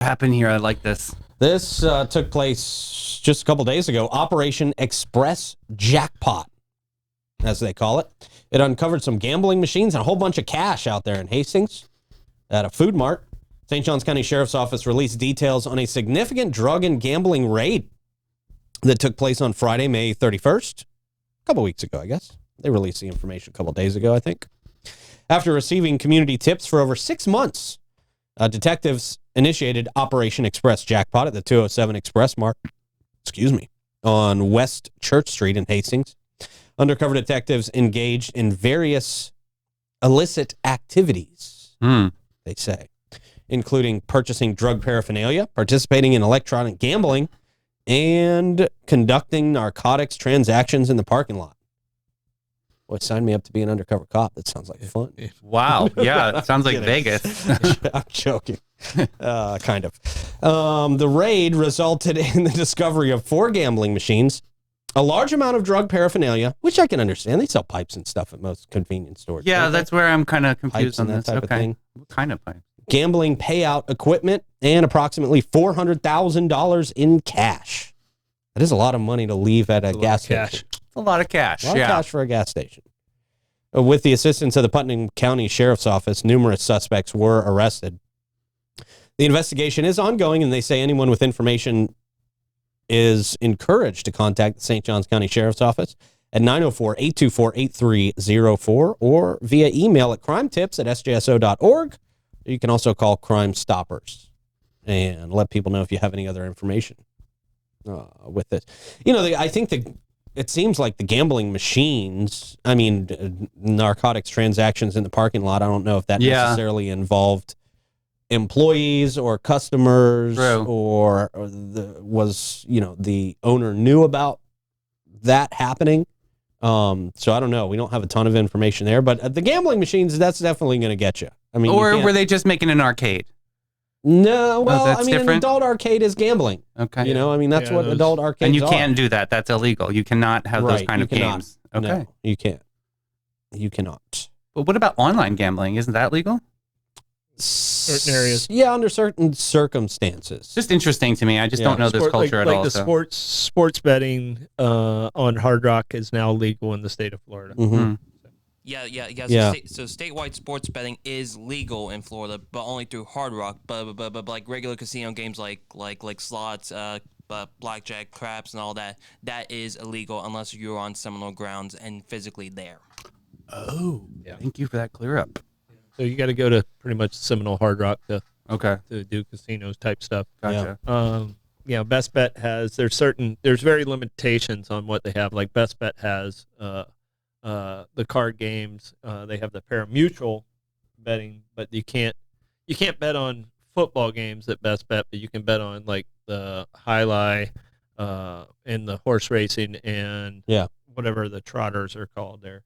happened here? I like this. This took place just a couple days ago. Operation Express Jackpot, as they call it. It uncovered some gambling machines and a whole bunch of cash out there in Hastings at a food mart. St. Johns County Sheriff's Office released details on a significant drug and gambling raid that took place on Friday, May 31st. A couple weeks ago, I guess. They released the information a couple days ago, I think. After receiving community tips for over 6 months, detectives initiated Operation Express Jackpot at the 207 Express Mart, on West Church Street in Hastings. Undercover detectives engaged in various illicit activities, they say, including purchasing drug paraphernalia, participating in electronic gambling, and conducting narcotics transactions in the parking lot. Boy, sign me up to be an undercover cop. That sounds like fun. Wow. Yeah, it sounds like Vegas. I'm joking. Kind of. The raid resulted in the discovery of 4 gambling machines, a large amount of drug paraphernalia, which I can understand. They sell pipes and stuff at most convenience stores. Yeah, that's where I'm kind of confused on that this. type of thing. What kind of pipe? Gambling payout equipment, and approximately $400,000 in cash. That is a lot of money to leave at a gas station. A lot of cash. A lot of cash for a gas station. With the assistance of the Putnam County Sheriff's Office, numerous suspects were arrested. The investigation is ongoing, and they say anyone with information is encouraged to contact the St. Johns County Sheriff's Office at 904-824-8304 or via email at crimetips@sjso.org. You can also call Crime Stoppers and let people know if you have any other information with this. You know, I think it seems like the gambling machines, narcotics transactions in the parking lot, I don't know if that necessarily involved employees or customers or the owner knew about that happening. So I don't know. We don't have a ton of information there, but the gambling machines, that's definitely going to get you. Or were they just making an arcade? No, well, different? An adult arcade is gambling. Okay. That's what adult arcades are. And you can't do that. That's illegal. You cannot have those kind of games. Okay. No, you can't. You cannot. But what about online gambling? Isn't that legal? Certain areas. Yeah, under certain circumstances. Just interesting to me. I just don't know this culture at all. Like the sports betting on Hard Rock is now legal in the state of Florida. Mm-hmm. Yeah. So statewide sports betting is legal in Florida, but only through Hard Rock. But like regular casino games like slots, blackjack, craps, and all that is illegal unless you're on Seminole grounds and physically there. Oh, yeah. Thank you for that clear up. So you got to go to pretty much Seminole Hard Rock to do casinos type stuff. Gotcha. Best Bet has there's very limitations on what they have. Like Best Bet has the card games. They have the pari-mutuel betting, but you can't bet on football games at Best Bet, but you can bet on like the highlight and the horse racing and whatever the trotters are called there.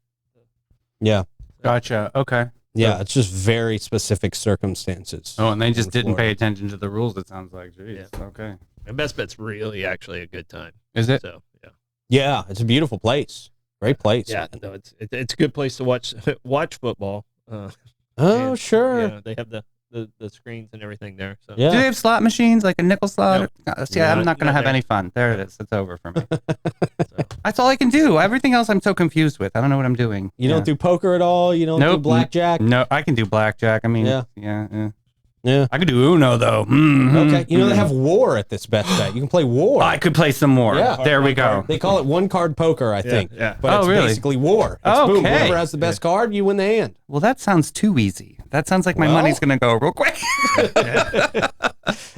Yeah. Gotcha. Okay. Yeah, it's just very specific circumstances. Oh, and they just didn't pay attention to the rules, it sounds like. Jeez. Yeah. Okay. And Best Bet's really actually a good time. Is it? So, yeah. Yeah, it's a beautiful place. Great place. Yeah, no, it's a good place to watch football. Sure. Yeah, they have the screens and everything there. So. Yeah. Do they have slot machines, like a nickel slot? Nope. I'm not going to have any fun. There it is. It's over for me. That's all I can do. Everything else I'm so confused with. I don't know what I'm doing. You don't do poker at all? You don't do blackjack? No, I can do blackjack. Yeah. I could do Uno, though. Mm-hmm. Okay. They have War at this Best Bet. You can play War. I could play some more. Yeah. There we go. They call it one-card poker, I think. Yeah. But it's really? basically War. It's boom. Whoever has the best card, you win the hand. Well, that sounds too easy. That sounds like my money's going to go real quick.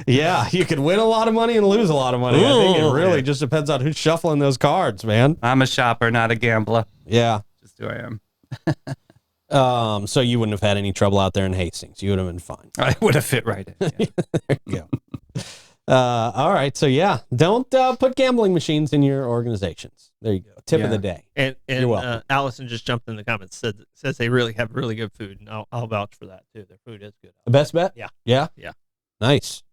Yeah, you could win a lot of money and lose a lot of money. I think it really just depends on who's shuffling those cards, man. I'm a shopper, not a gambler. Yeah. Just who I am. So you wouldn't have had any trouble out there in Hastings. You would have been fine. I would have fit right in. Yeah. There you go. All right. So yeah, don't put gambling machines in your organizations. There you go. Tip of the day. And You're welcome. Allison just jumped in the comments, says they really have really good food, and I'll vouch for that too. Their food is good. The Best Bet? Yeah. Yeah? Yeah. Nice.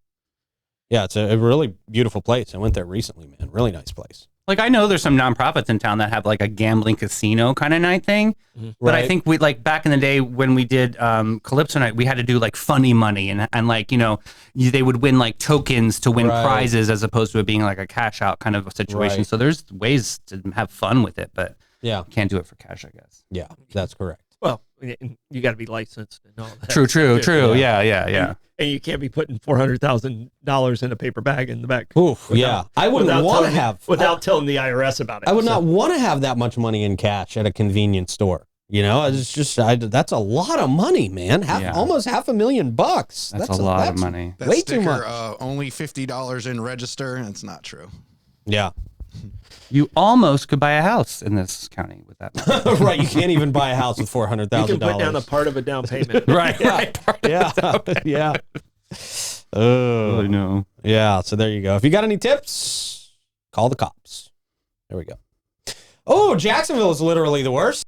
Yeah, it's a really beautiful place. I went there recently, man. Really nice place. Like, I know there's some nonprofits in town that have like a gambling casino kind of night thing. But I think we, like, back in the day when we did Calypso night, we had to do like funny money and like, you know, they would win like tokens to win prizes as opposed to it being like a cash out kind of a situation. So there's ways to have fun with it, but you can't do it for cash, I guess. Yeah, that's correct. Well, you got to be licensed and all that. True. Yeah. And you can't be putting $400,000 in a paper bag in the back. Oof, I wouldn't want to have without telling the IRS about it. I would not want to have that much money in cash at a convenience store. You know, it's just that's a lot of money, man. Almost $500,000. That's a lot of money. That way sticker, too much. Only $50 in register. That's not true. Yeah. You almost could buy a house in this county with that money. Right, you can't even buy a house with $400,000. You can put down a part of a down payment. right. Yeah. Oh, I know. Yeah, so there you go. If you got any tips, call the cops. There we go. Oh, Jacksonville is literally the worst.